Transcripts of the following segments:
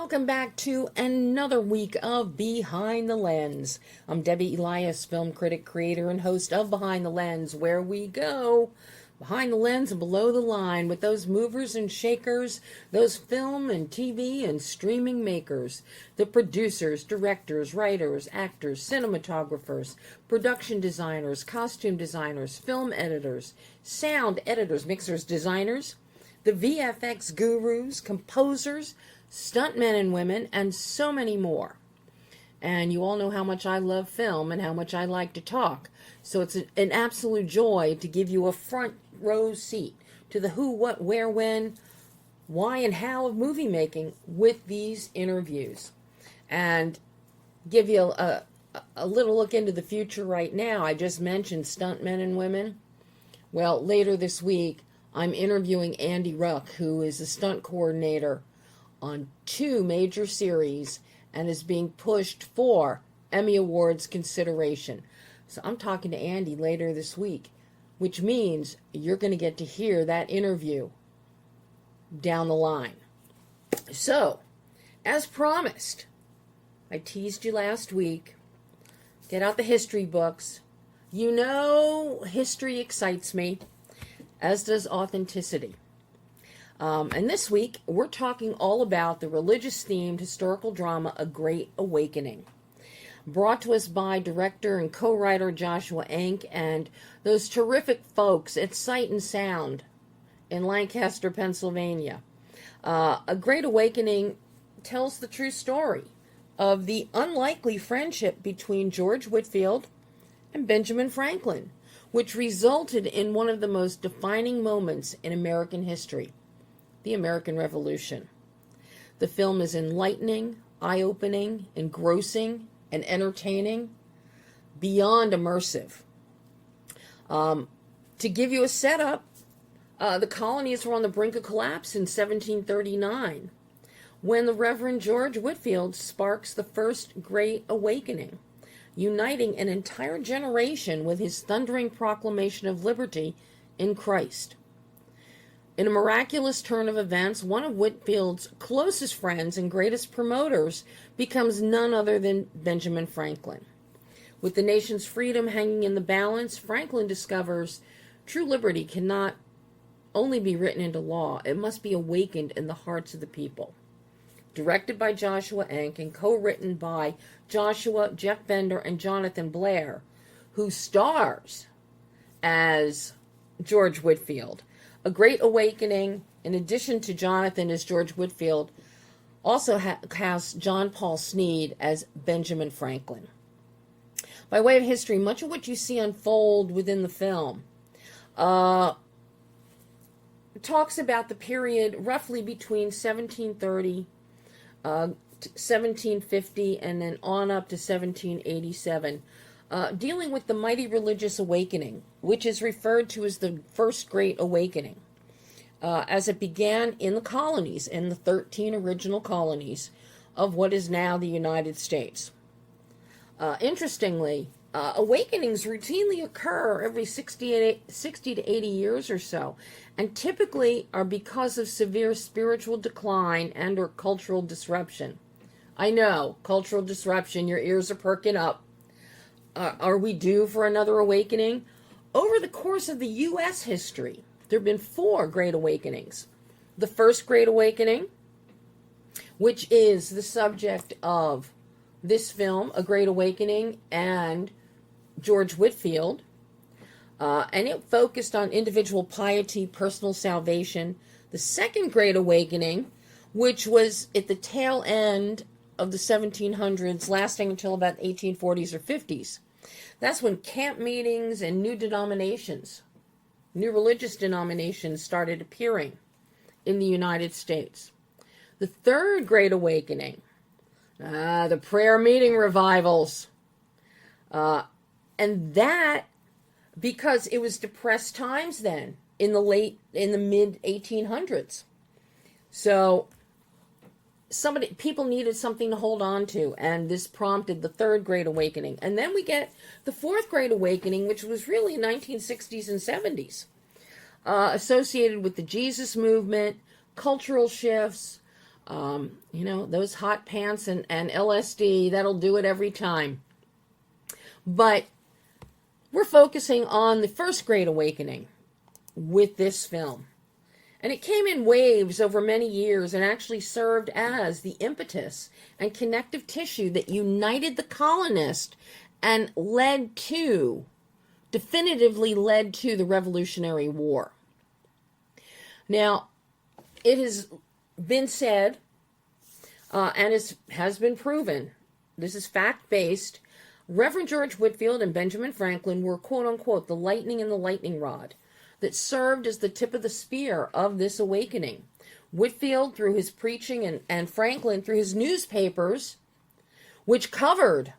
welcome back to another week of Behind the Lens. I'm Debbie Elias, film critic, creator, and host of Behind the Lens, where we go behind the lens and below the line with those movers and shakers, those film and TV and streaming makers, the producers, directors, writers, actors, cinematographers, production designers, costume designers, film editors, sound editors, mixers, designers, the VFX gurus, composers, stuntmen and women, and so many more. And you all know how much I love film and how much I like to talk. So it's an absolute joy to give you a front row seat to the who, what, where, when, why, and how of movie making with these interviews. And give you a little look into the future right now. I just mentioned stuntmen and women. Well, later this week, I'm interviewing Andy Ruck, who is a stunt coordinator on 2 major series and is being pushed for Emmy Awards consideration. So I'm talking to Andy later this week, which means you're going to get to hear that interview down the line. So, as promised, I teased you last week. Get out the history books. You know, history excites me, as does authenticity. And this week, we're talking all about the religious-themed historical drama, A Great Awakening. Brought to us by director and co-writer Joshua Enck and those terrific folks at Sight and Sound in Lancaster, Pennsylvania. A Great Awakening tells the true story of the unlikely friendship between George Whitefield and Benjamin Franklin, which resulted in one of the most defining moments in American history, the American Revolution. The film is enlightening, eye-opening, engrossing, and entertaining, beyond immersive. To give you a setup, the colonies were on the brink of collapse in 1739, when the Reverend George Whitefield sparks the First Great Awakening, uniting an entire generation with his thundering proclamation of liberty in Christ. In a miraculous turn of events, one of Whitefield's closest friends and greatest promoters becomes none other than Benjamin Franklin. With the nation's freedom hanging in the balance, Franklin discovers true liberty cannot only be written into law, it must be awakened in the hearts of the people. Directed by Joshua Enck and co-written by Joshua, Jeff Bender, and Jonathan Blair, who stars as George Whitefield. A Great Awakening, in addition to Jonathan as George Whitefield, also casts John Paul Sneed as Benjamin Franklin. By way of history, much of what you see unfold within the film talks about the period roughly between 1730, 1750, and then on up to 1787, dealing with the mighty religious awakening, which is referred to as the First Great Awakening, as it began in the colonies, in the 13 original colonies of what is now the United States. Interestingly, awakenings routinely occur every 60 to 80 years or so, and typically are because of severe spiritual decline and or cultural disruption. I know, cultural disruption, your ears are perking up. Are we due for another awakening? Over the course of the U.S. history, there have been 4 Great Awakenings. The First Great Awakening, which is the subject of this film, A Great Awakening, and George Whitefield, and it focused on individual piety, personal salvation. The Second Great Awakening, which was at the tail end of the 1700s, lasting until about 1840s or 50s. That's when camp meetings and new religious denominations started appearing in the United States. The Third Great Awakening, the prayer meeting revivals, and that because it was depressed times then in the mid 1800s. So people needed something to hold on to, and this prompted the Third Great Awakening. And then we get the Fourth Great Awakening, which was really 1960s and 70s, associated with the Jesus movement, cultural shifts, Those hot pants and LSD, that'll do it every time. But we're focusing on the First Great Awakening with this film. And it came in waves over many years and actually served as the impetus and connective tissue that united the colonists and definitively led to the Revolutionary War. Now, it has been said, and has been proven, this is fact-based, Reverend George Whitefield and Benjamin Franklin were, quote-unquote, the lightning in the lightning rod that served as the tip of the spear of this awakening. Whitefield through his preaching and Franklin through his newspapers, which covered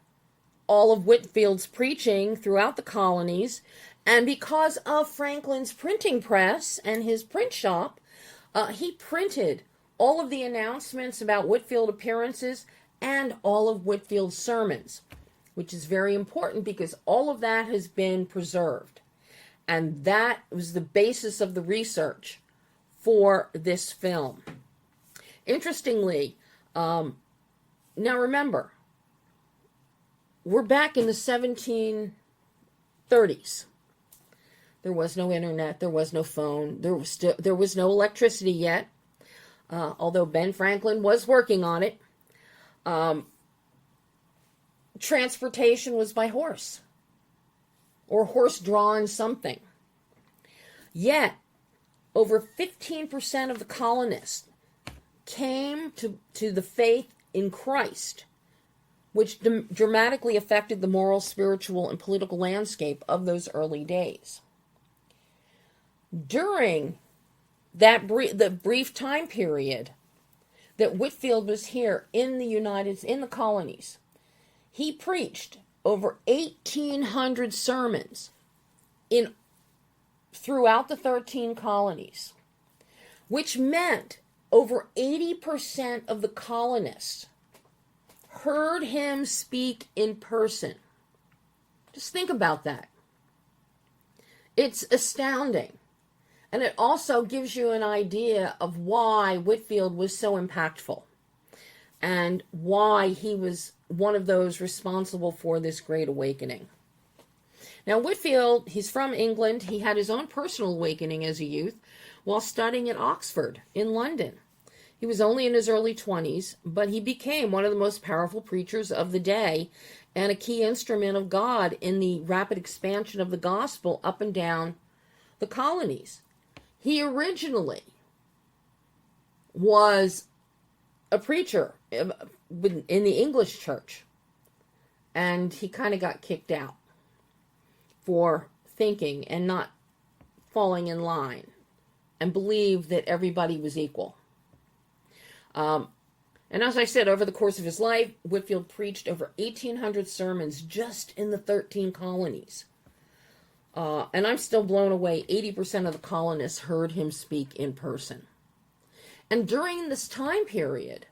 all of Whitefield's preaching throughout the colonies, and because of Franklin's printing press and his print shop, he printed all of the announcements about Whitefield appearances and all of Whitefield's sermons, which is very important because all of that has been preserved. And that was the basis of the research for this film. Interestingly, now remember, we're back in the 1730s. There was no internet, there was no phone, there was no electricity yet, although Ben Franklin was working on it. Transportation was by horse or horse-drawn something. Yet, over 15% of the colonists came to the faith in Christ, which dramatically affected the moral, spiritual, and political landscape of those early days. During the brief time period that Whitefield was here in the colonies, he preached over 1,800 sermons throughout the 13 colonies, which meant over 80% of the colonists heard him speak in person. Just think about that. It's astounding. And it also gives you an idea of why Whitefield was so impactful and why he was one of those responsible for this great awakening. Now, Whitefield, he's from England. He had his own personal awakening as a youth while studying at Oxford in London. He was only in his early 20s, but he became one of the most powerful preachers of the day and a key instrument of God in the rapid expansion of the gospel up and down the colonies. He originally was a preacher in the English church, and he kind of got kicked out for thinking and not falling in line and believed that everybody was equal. And as I said, over the course of his life, Whitefield preached over 1,800 sermons just in the 13 colonies. And I'm still blown away. 80% of the colonists heard him speak in person. And during this time period,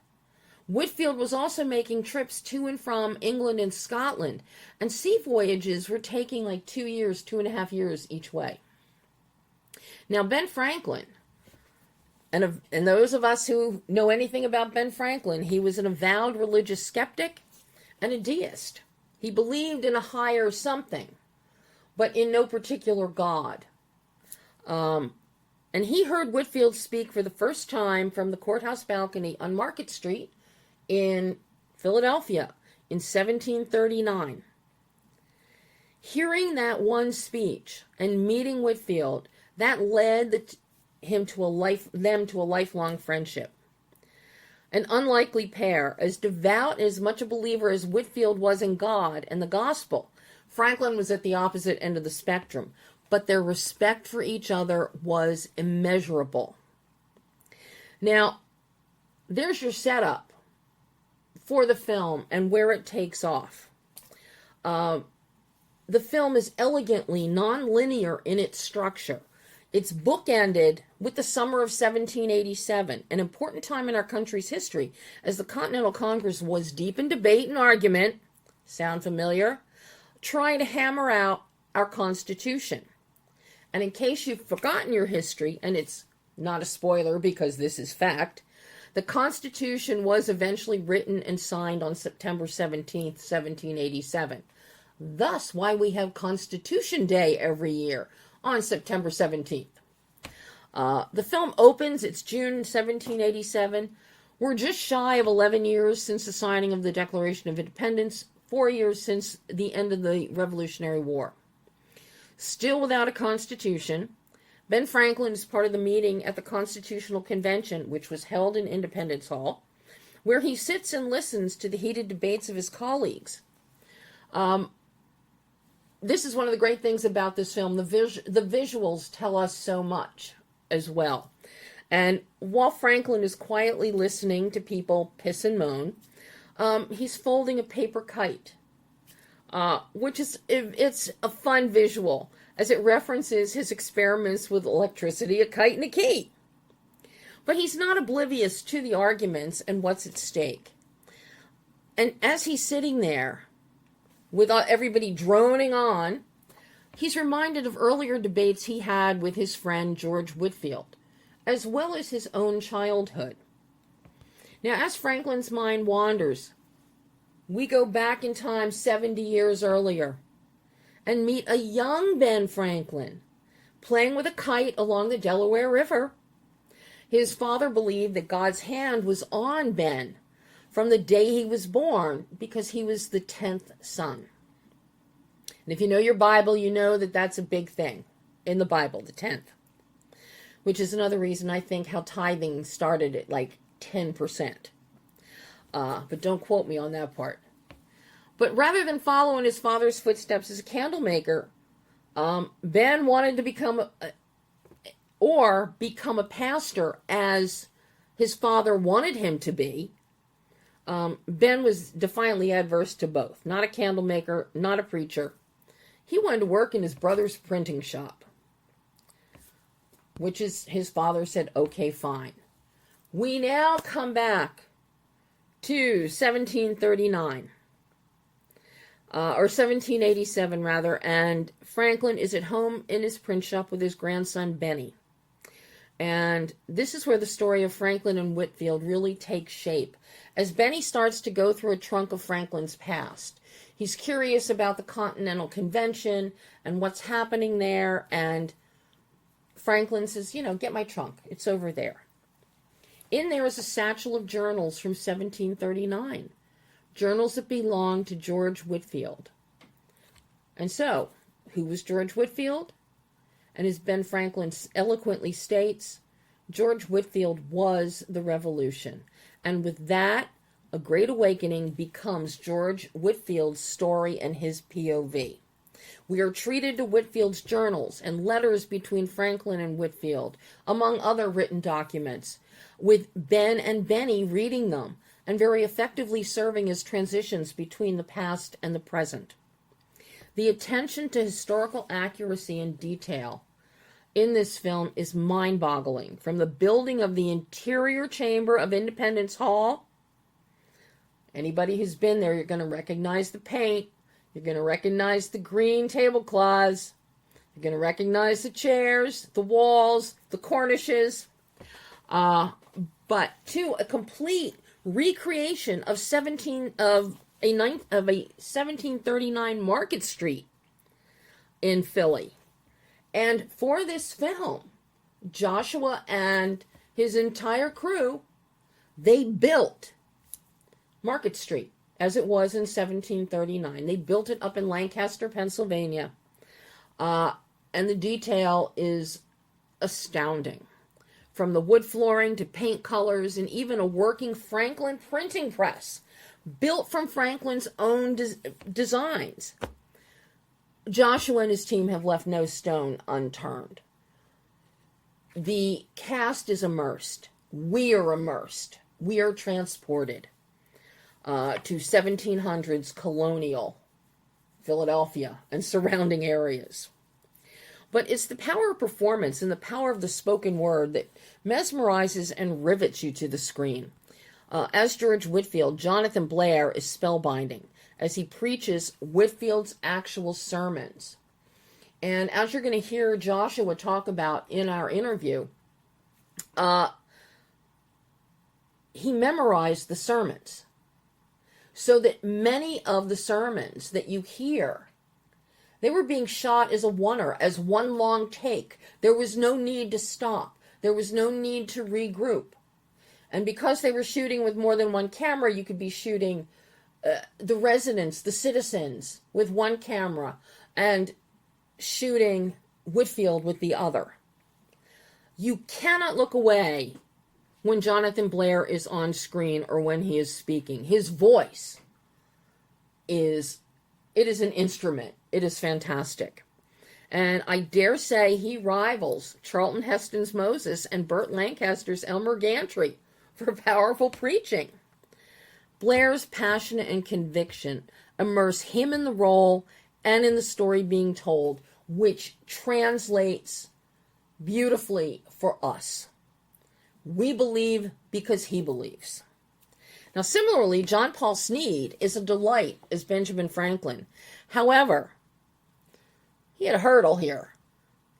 Whitefield was also making trips to and from England and Scotland, and sea voyages were taking like 2.5 years each way. Now, Ben Franklin, and those of us who know anything about Ben Franklin, he was an avowed religious skeptic and a deist. He believed in a higher something, but in no particular God. And he heard Whitefield speak for the first time from the courthouse balcony on Market Street in Philadelphia in 1739. Hearing that one speech and meeting Whitefield, that led them to a lifelong friendship. An unlikely pair, as devout and as much a believer as Whitefield was in God and the gospel. Franklin was at the opposite end of the spectrum, but their respect for each other was immeasurable. Now, there's your setup for the film and where it takes off. The film is elegantly non-linear in its structure. It's bookended with the summer of 1787, an important time in our country's history, as the Continental Congress was deep in debate and argument, sound familiar, trying to hammer out our Constitution. And in case you've forgotten your history, and it's not a spoiler because this is fact, The Constitution was eventually written and signed on September 17th, 1787. Thus, why we have Constitution Day every year on September 17th. The film opens, it's June 1787. We're just shy of 11 years since the signing of the Declaration of Independence, 4 years since the end of the Revolutionary War. Still without a constitution, Ben Franklin is part of the meeting at the Constitutional Convention, which was held in Independence Hall, where he sits and listens to the heated debates of his colleagues. This is one of the great things about this film. The visuals tell us so much as well. And while Franklin is quietly listening to people piss and moan, he's folding a paper kite, which it's a fun visual, as it references his experiments with electricity, a kite and a key. But he's not oblivious to the arguments and what's at stake. And as he's sitting there, with everybody droning on, he's reminded of earlier debates he had with his friend George Whitefield, as well as his own childhood. Now, as Franklin's mind wanders, we go back in time 70 years earlier and meet a young Ben Franklin playing with a kite along the Delaware River. His father believed that God's hand was on Ben from the day he was born because he was the 10th son. And if you know your Bible, you know that that's a big thing in the Bible, the 10th. Which is another reason I think how tithing started at like 10%. But don't quote me on that part. But rather than follow in his father's footsteps as a candle maker, Ben wanted to become a pastor as his father wanted him to be. Ben was defiantly adverse to both. Not a candle maker, not a preacher. He wanted to work in his brother's printing shop, which is, his father said, okay, fine. We now come back to 1739, or 1787 rather, and Franklin is at home in his print shop with his grandson Benny. And this is where the story of Franklin and Whitefield really takes shape, as Benny starts to go through a trunk of Franklin's past. He's curious about the Continental Convention and what's happening there, and Franklin says, get my trunk. It's over there. In there is a satchel of journals from 1739, journals that belonged to George Whitefield. And so, who was George Whitefield? And as Ben Franklin eloquently states, George Whitefield was the revolution. And with that, a great awakening becomes George Whitefield's story and his POV. We are treated to Whitefield's journals and letters between Franklin and Whitefield, among other written documents, with Ben and Benny reading them and very effectively serving as transitions between the past and the present. The attention to historical accuracy and detail in this film is mind-boggling. From the building of the interior chamber of Independence Hall, anybody who's been there, you're going to recognize the paint, you're going to recognize the green tablecloths, you're going to recognize the chairs, the walls, the cornices, but to a complete recreation of 1739 Market Street in Philly. And for this film, Joshua and his entire crew, they built Market Street as it was in 1739. They built it up in Lancaster, Pennsylvania. And the detail is astounding. From the wood flooring to paint colors and even a working Franklin printing press built from Franklin's own designs. Joshua and his team have left no stone unturned. The cast is immersed. We are immersed. We are transported to 1700s colonial Philadelphia and surrounding areas. But it's the power of performance and the power of the spoken word that mesmerizes and rivets you to the screen. As George Whitefield, Jonathan Blair is spellbinding as he preaches Whitefield's actual sermons. And as you're going to hear Joshua talk about in our interview, he memorized the sermons. So that many of the sermons that you hear, they were being shot as a oneer, as one long take. There was no need to stop. There was no need to regroup. And because they were shooting with more than one camera, you could be shooting the residents, the citizens, with one camera, and shooting Whitefield with the other. You cannot look away when Jonathan Blair is on screen or when he is speaking. His voice is an instrument. It is fantastic. And I dare say he rivals Charlton Heston's Moses and Burt Lancaster's Elmer Gantry for powerful preaching. Blair's passion and conviction immerse him in the role and in the story being told, which translates beautifully for us. We believe because he believes. Now, similarly, John Paul Sneed is a delight as Benjamin Franklin. However, he had a hurdle here.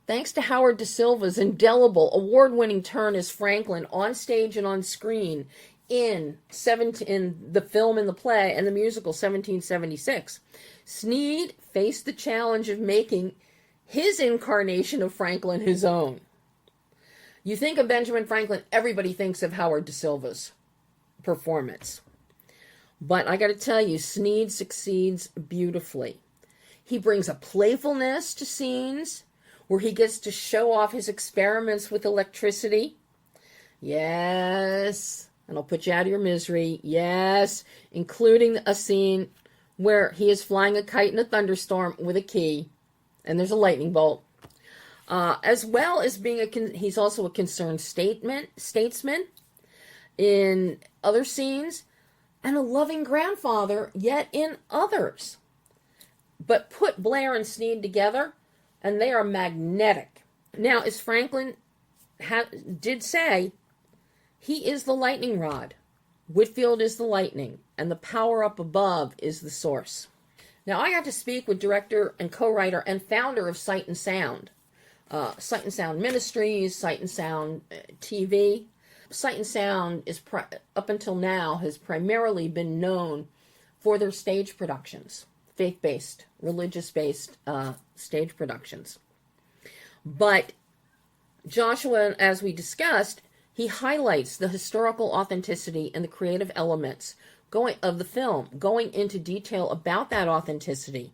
Thanks to Howard Da Silva's indelible, award-winning turn as Franklin on stage and on screen in the film and the play and the musical 1776, Sneed faced the challenge of making his incarnation of Franklin his own. You think of Benjamin Franklin, everybody thinks of Howard Da Silva's performance. But I got to tell you, Sneed succeeds beautifully. He brings a playfulness to scenes where he gets to show off his experiments with electricity. Yes, and I'll put you out of your misery. Yes, including a scene where he is flying a kite in a thunderstorm with a key, and there's a lightning bolt. As well as being he's also a concerned statesman in other scenes, and a loving grandfather yet in others. But put Blair and Sneed together, and they are magnetic. Now, as Franklin did say, he is the lightning rod. Whitefield is the lightning, and the power up above is the source. Now, I got to speak with director and co-writer and founder of Sight and Sound. Sight and Sound Ministries, Sight and Sound TV. Sight and Sound is up until now has primarily been known for their stage productions, faith-based, religious-based stage productions. But Joshua, as we discussed, he highlights the historical authenticity and the creative elements of the film, going into detail about that authenticity,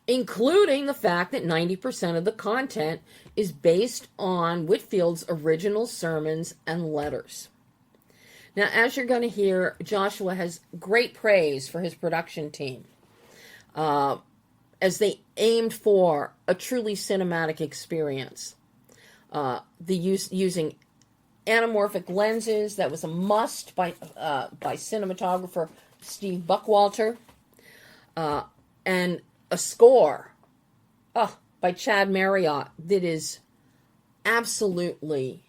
including the fact that 90% of the content is based on Whitefield's original sermons and letters. Now, as you're going to hear, Joshua has great praise for his production team, as they aimed for a truly cinematic experience. Using anamorphic lenses, that was a must by cinematographer Steve Buckwalter, and a score by Chad Marriott that is absolutely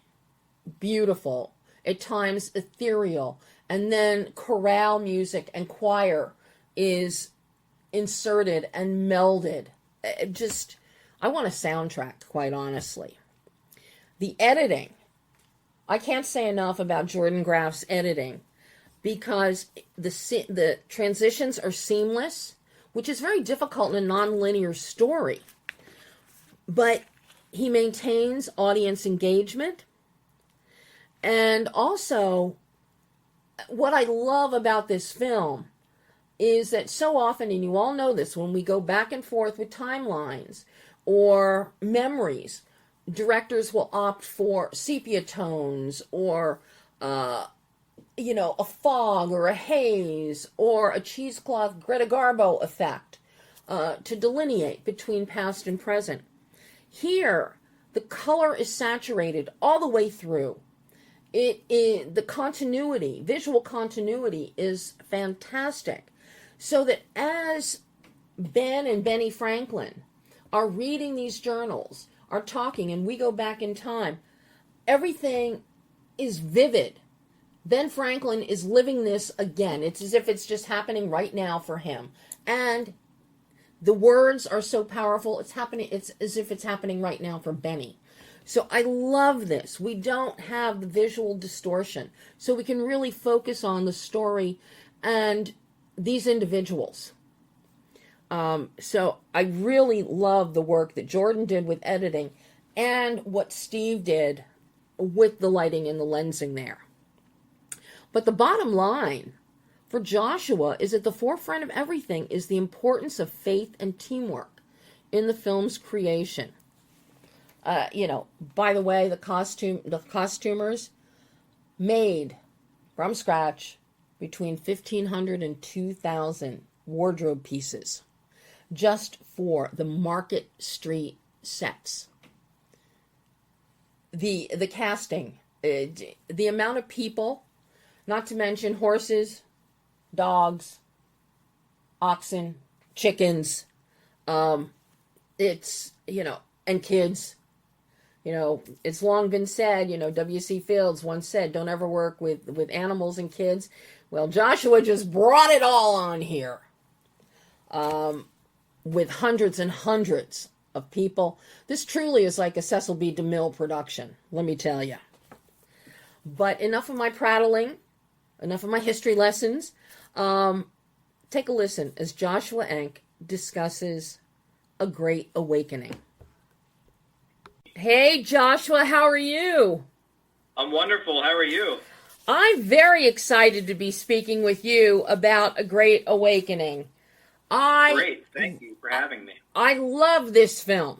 beautiful, at times ethereal, and then chorale music and choir is inserted and melded. I want a soundtrack, quite honestly. The editing, I can't say enough about Jordan Graff's editing, because the transitions are seamless, which is very difficult in a non-linear story. But he maintains audience engagement. And also, what I love about this film is that so often, and you all know this, when we go back and forth with timelines or memories, directors will opt for sepia tones or a fog or a haze or a cheesecloth Greta Garbo effect to delineate between past and present. Here, the color is saturated all the way through. The continuity, visual continuity, is fantastic. So that as Ben and Benny Franklin are reading these journals, are talking, and we go back in time, everything is vivid. Ben Franklin is living this again. It's as if it's just happening right now for him. And the words are so powerful, it's as if it's happening right now for Benny. So I love this. We don't have the visual distortion. So we can really focus on the story and these individuals. So I really love the work that Jordan did with editing and what Steve did with the lighting and the lensing there. But the bottom line for Joshua is at the forefront of everything is the importance of faith and teamwork in the film's creation. By the way, the costumers made from scratch between 1,500 and 2,000 wardrobe pieces just for the Market Street sets. The casting, the amount of people, not to mention horses, dogs, oxen, chickens, and kids. It's long been said, W.C. Fields once said, don't ever work with animals and kids. Well, Joshua just brought it all on here with hundreds and hundreds of people. This truly is like a Cecil B. DeMille production, let me tell you. But enough of my prattling, enough of my history lessons. Take a listen as Joshua Enck discusses A Great Awakening. Hey, Joshua, how are you? I'm wonderful. How are you? I'm very excited to be speaking with you about A Great Awakening. Great. Thank you for having me. I love this film.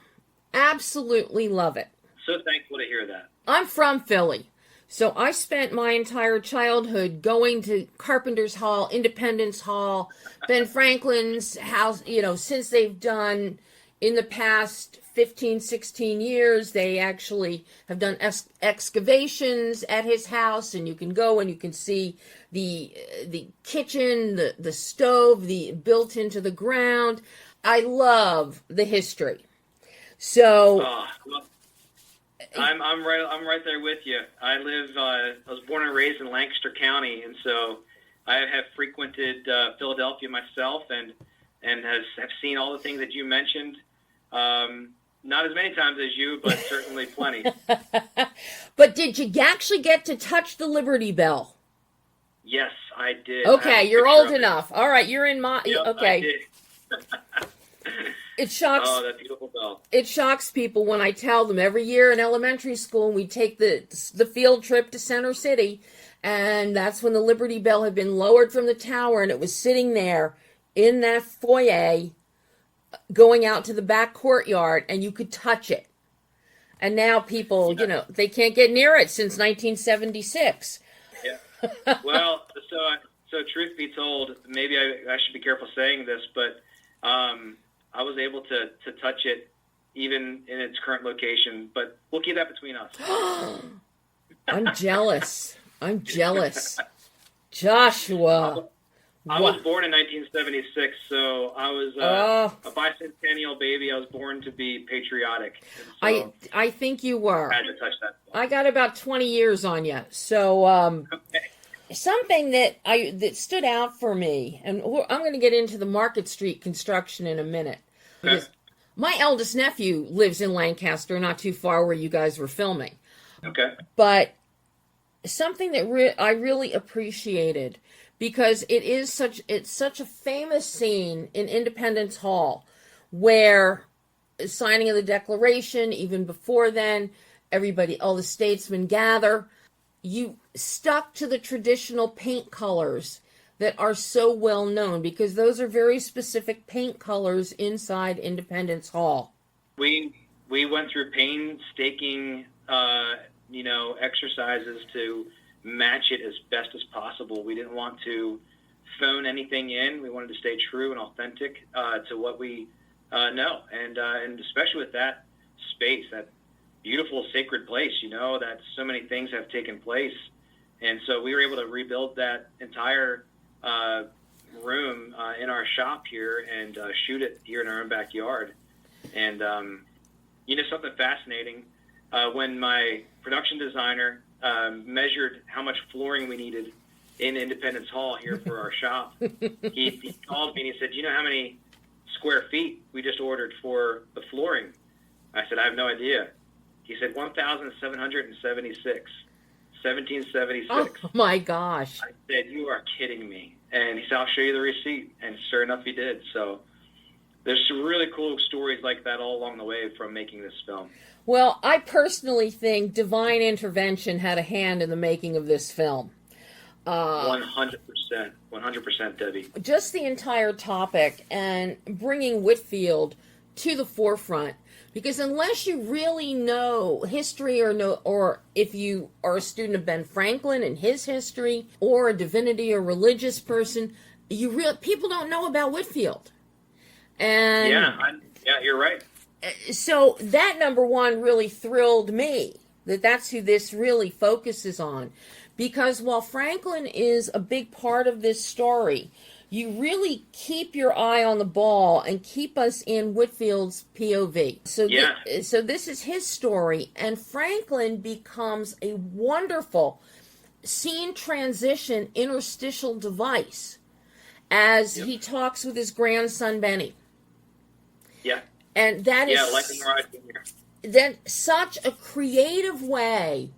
Absolutely love it. So thankful to hear that. I'm from Philly. So I spent my entire childhood going to Carpenter's Hall, Independence Hall, Ben Franklin's house, since they've done in the past 15, 16 years, they actually have done excavations at his house, and you can go and you can see the kitchen, the stove, the built into the ground. I love the history. So I'm right there with you. I was born and raised in Lancaster County, and so I have frequented Philadelphia myself, and have seen all the things that you mentioned. Not as many times as you, but certainly plenty. But did you actually get to touch the Liberty Bell? Yes, I did. Okay, you're old enough. All right, you're in my... Yep, okay. I did. It shocks... Oh, that beautiful bell. It shocks people when I tell them every year in elementary school we take the field trip to Center City, and that's when the Liberty Bell had been lowered from the tower, and it was sitting there in that foyer going out to the back courtyard, and you could touch it. And now people, they can't get near it since 1976. Yeah. Well, so truth be told, maybe I should be careful saying this, but I was able to touch it even in its current location, but we'll keep that between us. I'm jealous. Joshua. I was born in 1976, so I was a bicentennial baby. I was born to be patriotic. So I think you were. I had to touch that. I got about 20 years on you. So Okay. Something that stood out for me, and I'm going to get into the Market Street construction in a minute. Okay. Because my eldest nephew lives in Lancaster, not too far where you guys were filming. Okay. But something that I really appreciated, because it's such a famous scene in Independence Hall where signing of the Declaration, even before then, all the statesmen gather. You stuck to the traditional paint colors that are so well known, because those are very specific paint colors inside Independence Hall. We went through painstaking, exercises to match it as best as possible. We didn't want to phone anything in. We wanted to stay true and authentic to what we know, and especially with that space, that beautiful sacred place, that so many things have taken place, and so we were able to rebuild that entire room in our shop here and shoot it here in our own backyard. And something fascinating, when my production designer measured how much flooring we needed in Independence Hall here for our shop, he called me and he said, "Do you know how many square feet we just ordered for the flooring?" I said, "I have no idea." He said 1,776. 1776. Oh my gosh. I said, you are kidding me. And he said, I'll show you the receipt. And sure enough, he did. So there's some really cool stories like that all along the way from making this film. Well, I personally think divine intervention had a hand in the making of this film. 100%, Debbie. Just the entire topic and bringing Whitefield to the forefront. Because unless you really know history or if you are a student of Ben Franklin and his history, or a divinity or religious person, people don't know about Whitefield. And yeah, you're right. So that, number one, really thrilled me, that's who this really focuses on. Because while Franklin is a big part of this story, you really keep your eye on the ball and keep us in Whitefield's POV. So this is his story, and Franklin becomes a wonderful scene transition interstitial device as he talks with his grandson Benny. Yeah. And that is Lightning Rod Jr. That's such a creative way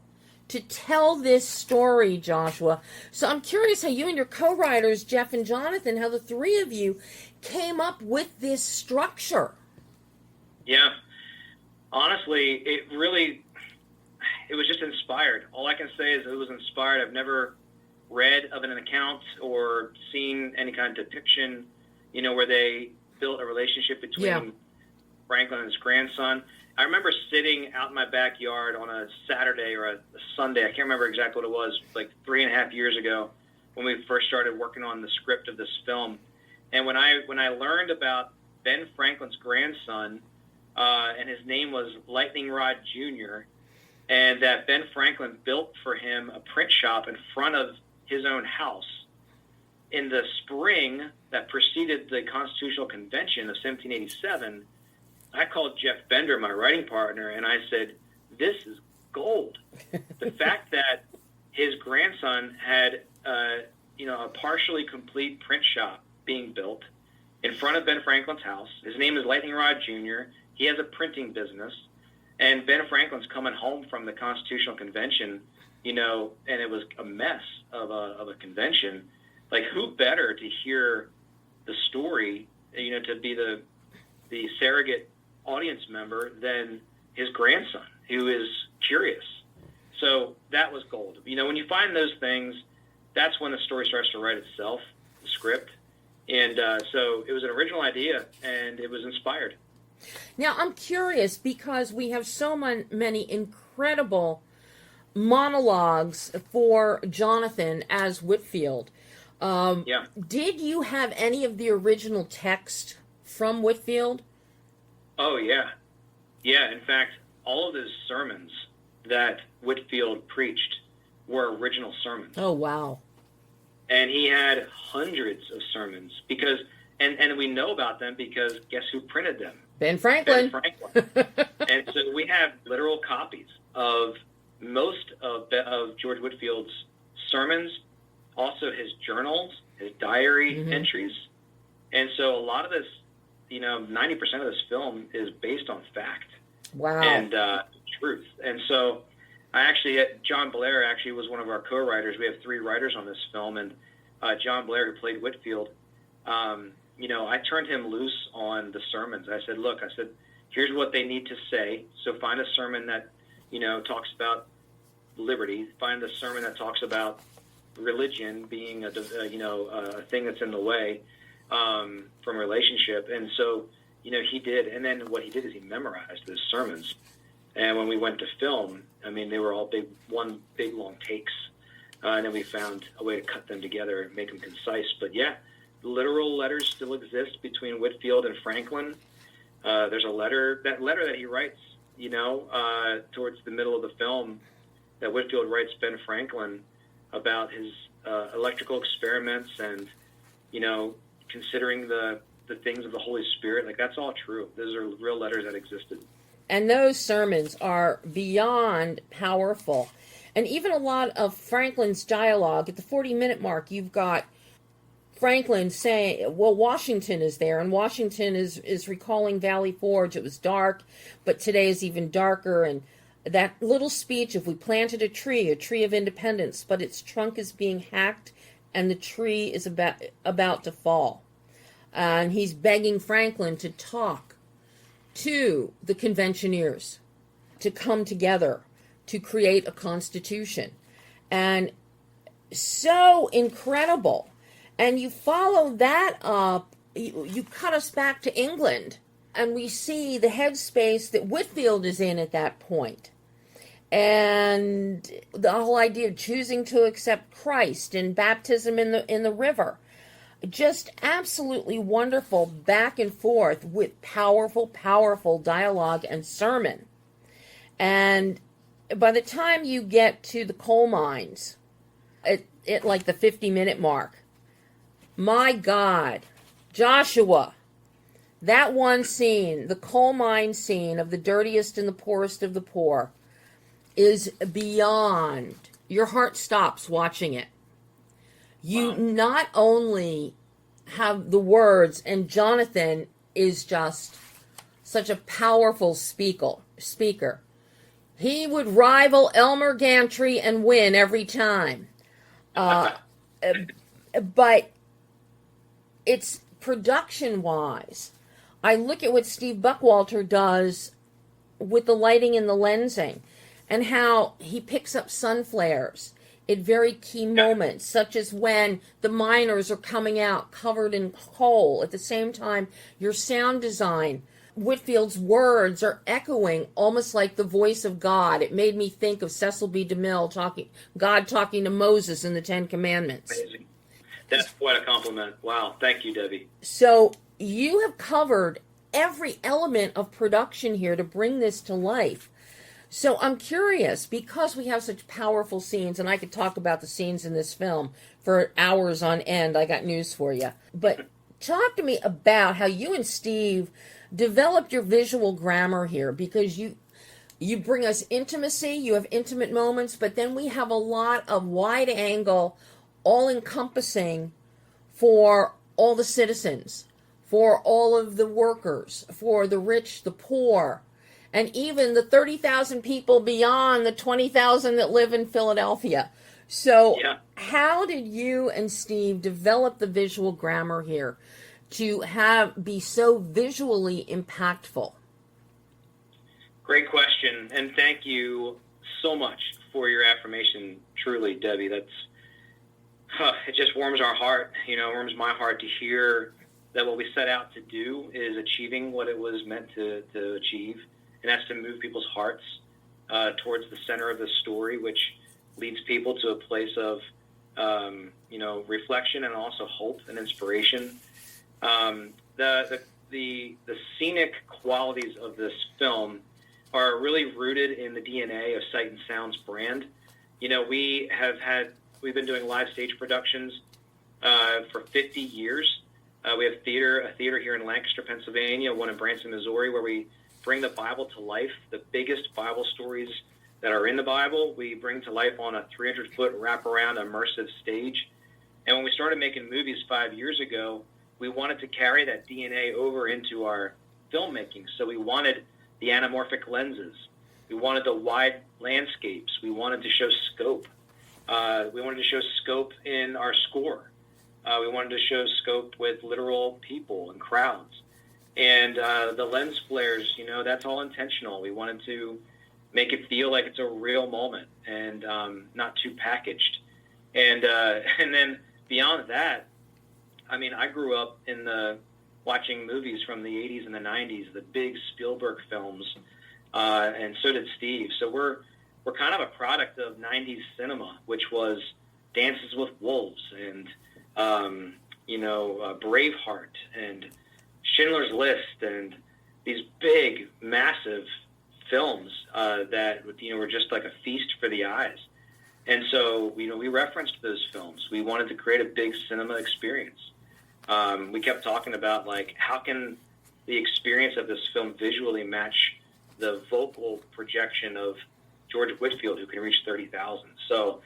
to tell this story, Joshua. So I'm curious how you and your co-writers, Jeff and Jonathan, how the three of you came up with this structure. Yeah. Honestly, it was just inspired. All I can say is it was inspired. I've never read of an account or seen any kind of depiction, where they built a relationship between Franklin and his grandson. I remember sitting out in my backyard on a Saturday or a Sunday. I can't remember exactly what it was, like 3.5 years ago when we first started working on the script of this film. And when I learned about Ben Franklin's grandson, and his name was Lightning Rod Jr., and that Ben Franklin built for him a print shop in front of his own house in the spring that preceded the Constitutional Convention of 1787, I called Jeff Bender, my writing partner, and I said, this is gold. The fact that his grandson had, a partially complete print shop being built in front of Ben Franklin's house. His name is Lightning Rod Jr. He has a printing business. And Ben Franklin's coming home from the Constitutional Convention, and it was a mess of a convention. Like, who better to hear the story, to be the surrogate audience member than his grandson, who is curious. So that was gold. When you find those things, that's when the story starts to write itself, the script. And so it was an original idea, and it was inspired. Now, I'm curious, because we have so many incredible monologues for Jonathan as Whitefield. Did you have any of the original text from Whitefield? Oh, yeah. Yeah, in fact, all of his sermons that Whitefield preached were original sermons. Oh, wow. And he had hundreds of sermons because, and we know about them because guess who printed them? Ben Franklin. And so we have literal copies of most of George Whitefield's sermons, also his journals, his diary entries. And so a lot of this, 90% of this film is based on fact. Wow. And truth. And so John Blair actually was one of our co-writers. We have 3 writers on this film, and John Blair, who played Whitefield, I turned him loose on the sermons. I said, here's what they need to say. So find a sermon that, talks about liberty. Find a sermon that talks about religion being a thing that's in the way from relationship. And so, he did. And then what he did is he memorized those sermons. And when we went to film, they were all one big long takes. And then we found a way to cut them together and make them concise. But yeah, literal letters still exist between Whitefield and Franklin. There's a letter that he writes, towards the middle of the film, that Whitefield writes Ben Franklin about his electrical experiments and, considering the things of the Holy Spirit. Like, that's all true. Those are real letters that existed. And those sermons are beyond powerful. And even a lot of Franklin's dialogue, at the 40-minute mark, you've got Franklin saying, well, Washington is there, and Washington is recalling Valley Forge. It was dark, but today is even darker, and that little speech, if we planted a tree of independence, but its trunk is being hacked and the tree is about to fall. And he's begging Franklin to talk to the conventioneers, to come together, to create a constitution. And so incredible. And you follow that up, you cut us back to England, and we see the headspace that Whitefield is in at that point. And the whole idea of choosing to accept Christ and baptism in the river. Just absolutely wonderful back and forth with powerful, powerful dialogue and sermon. And by the time you get to the coal mines, at like the 50-minute mark, my God, Joshua, that one scene, the coal mine scene of the dirtiest and the poorest of the poor, is beyond. Your heart stops watching it. You not only have the words, and Jonathan is just such a powerful speaker. He would rival Elmer Gantry and win every time. But it's production-wise. I look at what Steve Buckwalter does with the lighting and the lensing, and how he picks up sun flares at very key moments, such as when the miners are coming out covered in coal. At the same time, your sound design, Whitefield's words are echoing almost like the voice of God. It made me think of Cecil B. DeMille God talking to Moses in the Ten Commandments. Amazing. That's quite a compliment. Wow. Thank you, Debbie. So you have covered every element of production here to bring this to life. So I'm curious, because we have such powerful scenes, and I could talk about the scenes in this film for hours on end. I got news for you. But talk to me about how you and Steve developed your visual grammar here, because you bring us intimacy, you have intimate moments, but then we have a lot of wide angle, all-encompassing for all the citizens, for all of the workers, for the rich, the poor, and even the 30,000 people beyond the 20,000 that live in Philadelphia. So how did you and Steve develop the visual grammar here to be so visually impactful? Great question, and thank you so much for your affirmation. Truly, Debbie, it just warms our heart. Warms my heart to hear that what we set out to do is achieving what it was meant to achieve, and that's to move people's hearts towards the center of the story, which leads people to a place of reflection and also hope and inspiration. The scenic qualities of this film are really rooted in the DNA of Sight and Sound's brand. We've been doing live stage productions for 50 years. We have a theater here in Lancaster, Pennsylvania, one in Branson, Missouri, where we bring the Bible to life. The biggest Bible stories that are in the Bible, we bring to life on a 300-foot wraparound immersive stage. And when we started making movies 5 years ago, we wanted to carry that DNA over into our filmmaking. So we wanted the anamorphic lenses. We wanted the wide landscapes. We wanted to show scope. We wanted to show scope in our score. We wanted to show scope with literal people and crowds. And the lens flares, that's all intentional. We wanted to make it feel like it's a real moment and not too packaged. And then beyond that, I grew up watching movies from the 80s and the 90s, the big Spielberg films, and so did Steve. So we're kind of a product of 90s cinema, which was Dances with Wolves and Braveheart and Schindler's List and these big, massive films that were just like a feast for the eyes. And so we referenced those films. We wanted to create a big cinema experience. We kept talking about how can the experience of this film visually match the vocal projection of George Whitefield, who can reach 30,000. So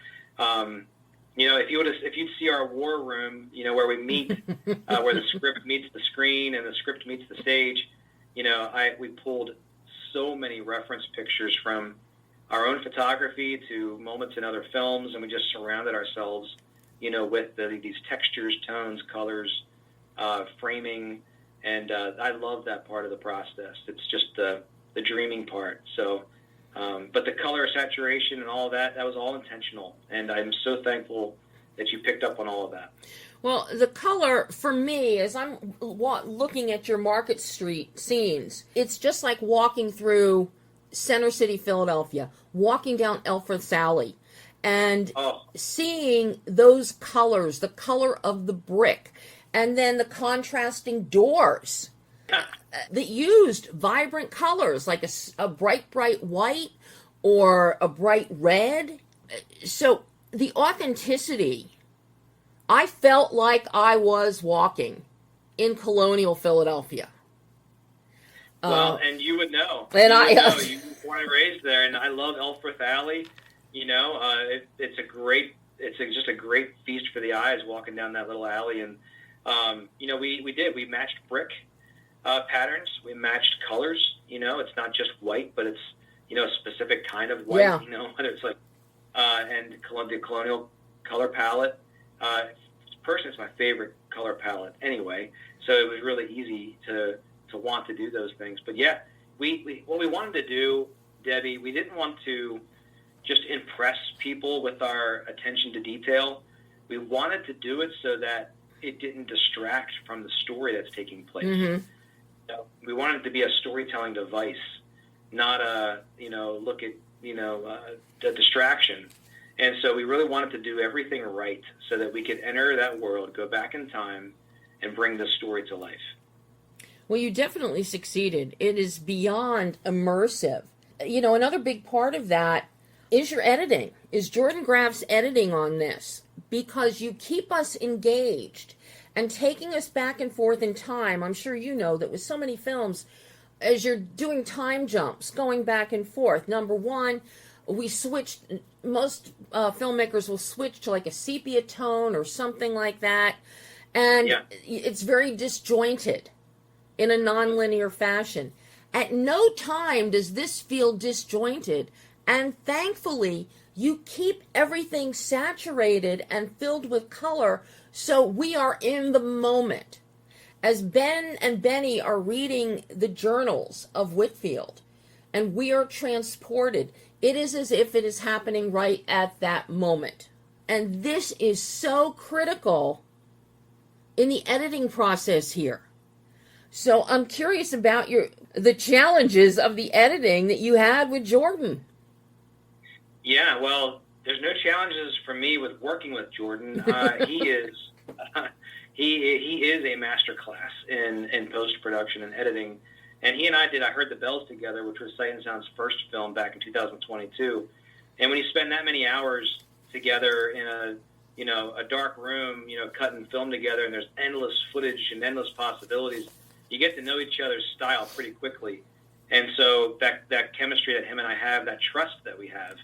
if you'd see our war room, where we meet, where the script meets the screen and the script meets the stage, we pulled so many reference pictures from our own photography to moments in other films, and we just surrounded ourselves, with these textures, tones, colors, framing, and I love that part of the process. It's just the dreaming part. So, but the color saturation and all that was all intentional, and I'm so thankful that you picked up on all of that. Well, the color, for me, as I'm looking at your Market Street scenes, it's just like walking through Center City, Philadelphia, walking down Elfreth's Alley, and seeing those colors, the color of the brick, and then the contrasting doors that used vibrant colors, like a bright, bright white or a bright red. So the authenticity, I felt like I was walking in colonial Philadelphia. Well, and you would know. And you were born and raised there, and I love Elfreth Alley. It's just a great feast for the eyes walking down that little alley. And we matched brick patterns, we matched colors. It's not just white, but it's a specific kind of white. Yeah. Whether it's like and the colonial color palette. Personally, it's my favorite color palette anyway, so it was really easy to want to do those things. But yeah, what we wanted to do, Debbie, we didn't want to just impress people with our attention to detail. We wanted to do it so that it didn't distract from the story that's taking place. Mm-hmm. We wanted it to be a storytelling device, not a the distraction. And so we really wanted to do everything right so that we could enter that world, go back in time, and bring the story to life. Well, you definitely succeeded. It is beyond immersive. Another big part of that is your editing, is Jordan Graff's editing on this, because you keep us engaged and taking us back and forth in time. I'm sure you know that with so many films, as you're doing time jumps, going back and forth, number one, we switched, most filmmakers will switch to like a sepia tone or something like that, and it's very disjointed in a nonlinear fashion. At no time does this feel disjointed, and thankfully you keep everything saturated and filled with color, so we are in the moment. As Ben and Benny are reading the journals of Whitefield, and we are transported, it is as if it is happening right at that moment. And this is so critical in the editing process here. So I'm curious about the challenges of the editing that you had with Jordan. Yeah, well, there's no challenges for me with working with Jordan. He is a master class in post-production and editing. And he and I Heard the Bells together, which was Sight and Sound's first film back in 2022. And when you spend that many hours together in a dark room, cutting film together, and there's endless footage and endless possibilities, you get to know each other's style pretty quickly. And so that chemistry that him and I have, that trust that we have,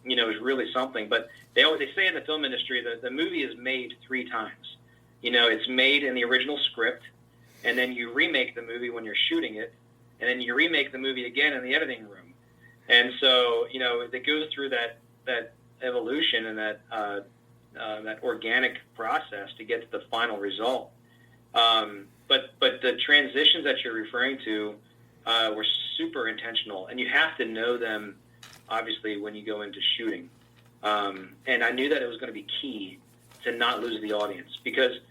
is really something. But they say in the film industry that the movie is made 3 times. It's made in the original script, and then you remake the movie when you're shooting it, and then you remake the movie again in the editing room. And so, it goes through that evolution and that organic process to get to the final result. But the transitions that you're referring to were super intentional, and you have to know them, obviously, when you go into shooting. And I knew that it was going to be key to not lose the audience, because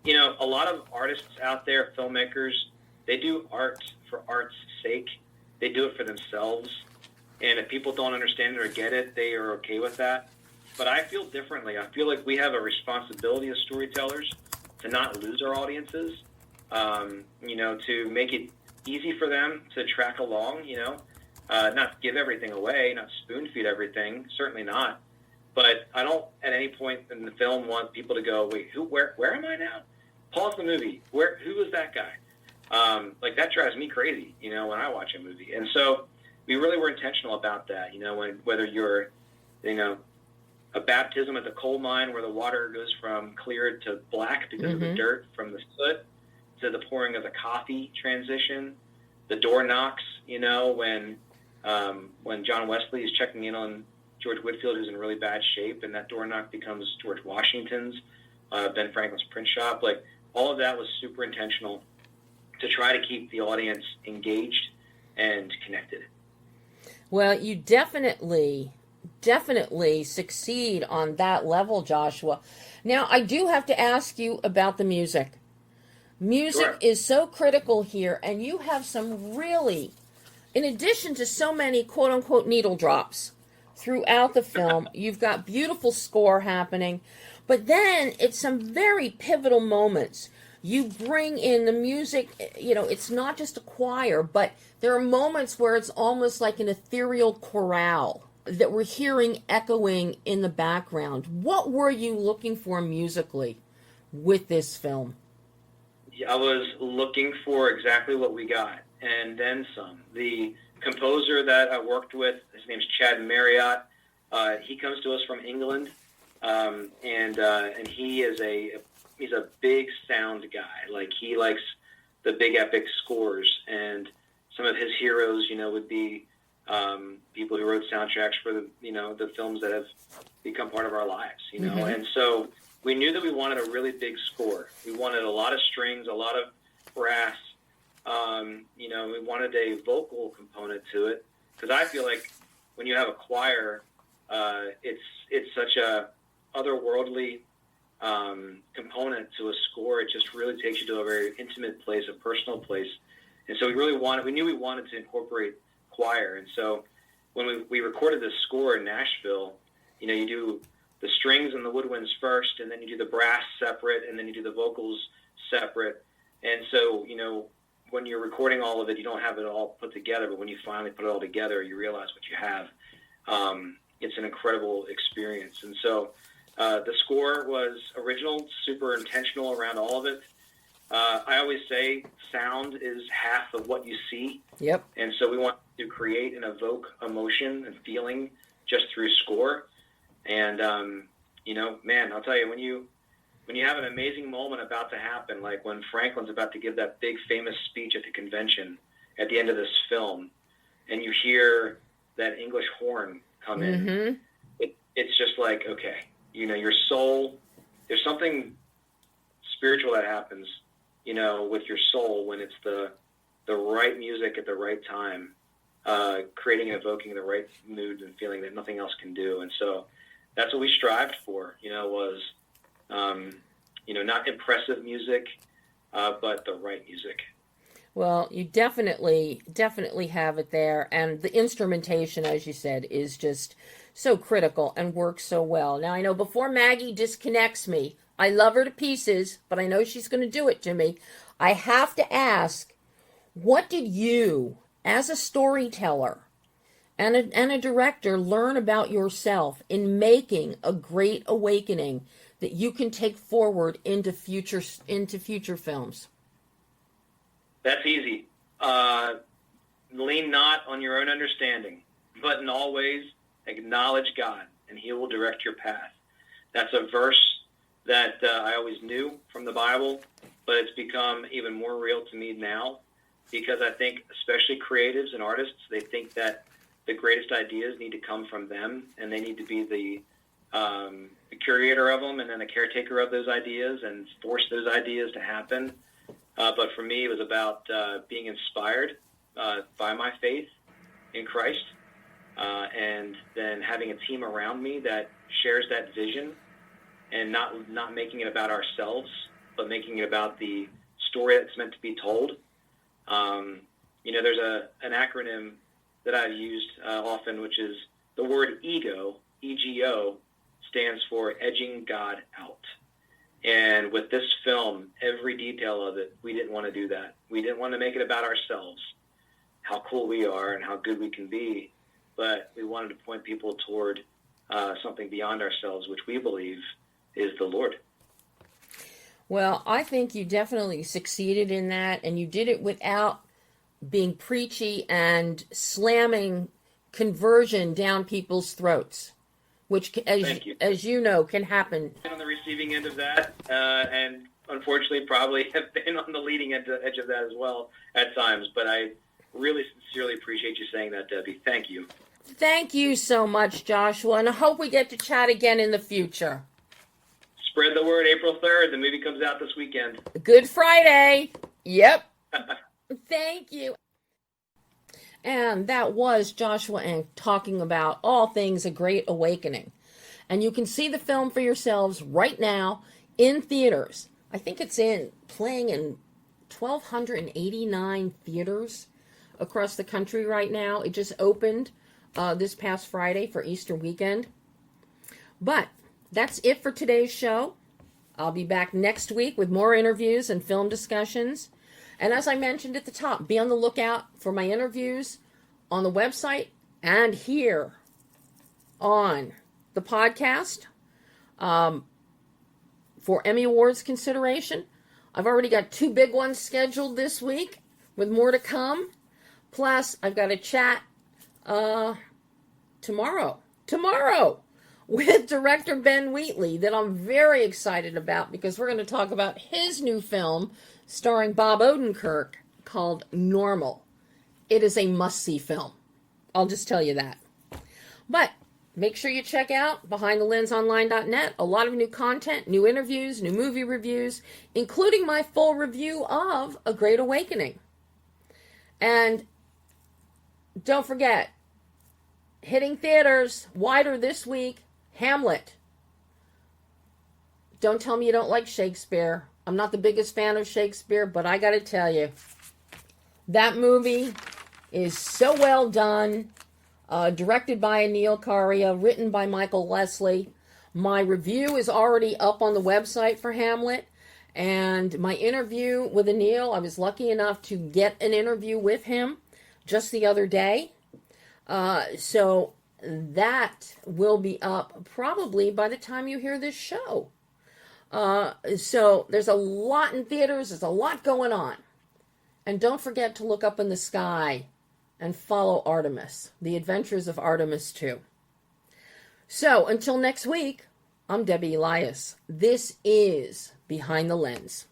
a lot of artists out there, filmmakers, they do art for art's sake. They do it for themselves. And if people don't understand it or get it, they are okay with that. But I feel differently. I feel like we have a responsibility as storytellers to not lose our audiences, to make it easy for them to track along, not give everything away, not spoon feed everything, certainly not. But I don't at any point in the film want people to go, wait, where am I now? Pause the movie. Who is that guy? That drives me crazy, when I watch a movie. And so we really were intentional about that, whether you're, a baptism at the coal mine where the water goes from clear to black because of the dirt from the soot, to the pouring of the coffee transition, the door knocks, when when John Wesley is checking in on George Whitefield, who's in really bad shape, and that door knock becomes George Washington's, Ben Franklin's print shop. Like, all of that was super intentional to try to keep the audience engaged and connected. Well, you definitely succeed on that level, Joshua. Now, I do have to ask you about the music. Music Sure. is so critical here, and you have some really, in addition to so many quote-unquote needle drops throughout the film, you've got beautiful score happening, but then it's some very pivotal moments. You bring in the music, it's not just a choir, but there are moments where it's almost like an ethereal chorale that we're hearing echoing in the background. What were you looking for musically with this film? I was looking for exactly what we got, and then some. The composer that I worked with, his name's Chad Marriott. He comes to us from England, and he's a big sound guy. Like, he likes the big epic scores, and some of his heroes, would be people who wrote soundtracks for the films that have become part of our lives, Mm-hmm. And so we knew that we wanted a really big score. We wanted a lot of strings, a lot of brass. We wanted a vocal component to it, because I feel like when you have a choir, it's such a otherworldly component to a score. It just really takes you to a very intimate place, a personal place. And so we knew we wanted to incorporate choir. And so when we recorded this score in Nashville, you do the strings and the woodwinds first, and then you do the brass separate, and then you do the vocals separate. And so, when you're recording all of it, you don't have it all put together, but when you finally put it all together, you realize what you have. It's an incredible experience. And so the score was original, super intentional around all of it. I always say sound is half of what you see. Yep. And so we want to create and evoke emotion and feeling just through score. And, man, I'll tell you, when you have an amazing moment about to happen, like when Franklin's about to give that big famous speech at the convention at the end of this film, and you hear that English horn come Mm-hmm. in, it's just like, okay, your soul, there's something spiritual that happens, with your soul when it's the right music at the right time, creating and evoking the right mood and feeling that nothing else can do. And so that's what we strived for, was, not impressive music, but the right music. Well, you definitely have it there. And the instrumentation, as you said, is just so critical and works so well. Now, I know before Maggie disconnects me, I love her to pieces, but I know she's going to do it to me. I have to ask, what did you, as a storyteller and a director, learn about yourself in making a great awakening that you can take forward into future films? That's easy. Lean not on your own understanding, but in all ways acknowledge God, and He will direct your path. That's a verse that I always knew from the Bible, but it's become even more real to me now, because I think especially creatives and artists, they think that the greatest ideas need to come from them, and they need to be the curator of them and then the caretaker of those ideas and force those ideas to happen. But for me, it was about being inspired by my faith in Christ, and then having a team around me that shares that vision, and not making it about ourselves, but making it about the story that's meant to be told. There's an acronym that I've used often, which is the word EGO, EGO, stands for edging God out. And with this film, every detail of it, we didn't want to do that. We didn't want to make it about ourselves, how cool we are and how good we can be, but we wanted to point people toward something beyond ourselves, which we believe is the Lord. Well, I think you definitely succeeded in that, and you did it without being preachy and slamming conversion down people's throats, which, as you know, can happen. On the receiving end of that, and unfortunately probably have been on the leading edge of that as well at times. But I really sincerely appreciate you saying that, Debbie. Thank you. Thank you so much, Joshua, and I hope we get to chat again in the future. Spread the word. April 3rd. The movie comes out this weekend. Good Friday. Yep. Thank you. And that was Joshua Enck talking about all things A Great Awakening. And you can see the film for yourselves right now in theaters. I think it's playing in 1,289 theaters across the country right now. It just opened this past Friday for Easter weekend. But that's it for today's show. I'll be back next week with more interviews and film discussions. And as I mentioned at the top, be on the lookout for my interviews on the website and here on the podcast for Emmy Awards consideration. I've already got 2 big ones scheduled this week with more to come. Plus, I've got a chat tomorrow with director Ben Wheatley that I'm very excited about because we're going to talk about his new film starring Bob Odenkirk called Normal. It is a must-see film. I'll just tell you that. But make sure you check out BehindTheLensOnline.net. A lot of new content, new interviews, new movie reviews, including my full review of A Great Awakening. And don't forget, hitting theaters wider this week, Hamlet. Don't tell me you don't like Shakespeare. I'm not the biggest fan of Shakespeare, but I got to tell you, that movie is so well done. Directed by Anil Karia, written by Michael Leslie. My review is already up on the website for Hamlet. And my interview with Anil, I was lucky enough to get an interview with him just the other day. So that will be up probably by the time you hear this show. So there's a lot in theaters. There's a lot going on. And don't forget to look up in the sky and follow Artemis, the adventures of Artemis 2. So until next week, I'm Debbie Elias. This is Behind the Lens.